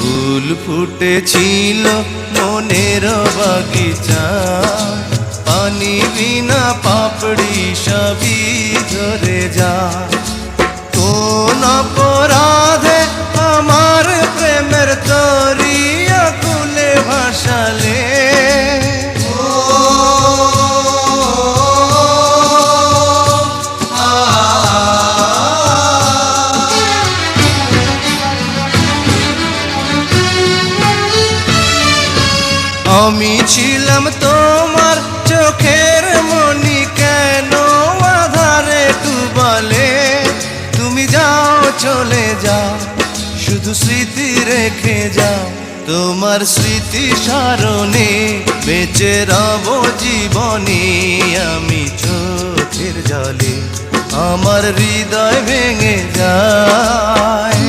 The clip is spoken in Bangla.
ফুল ফুটেছিল মনের বাগিচা, পানি বিনা পাপড়ি সবই ঝরে যা। কোন অপরাধে আমার প্রেমের তরিয়া খুলে ভাসালে, আমি ছিলাম তোমার চোখের মনি, কেন আধারে ডুবালে? তুমি যাও চলে যাও, শুধু স্মৃতি রেখে যাও। তোমার স্মৃতি স্মরণে বেঁচে রব জীবনে। আমি চোখের জলে আমার হৃদয় ভেঙে যায়।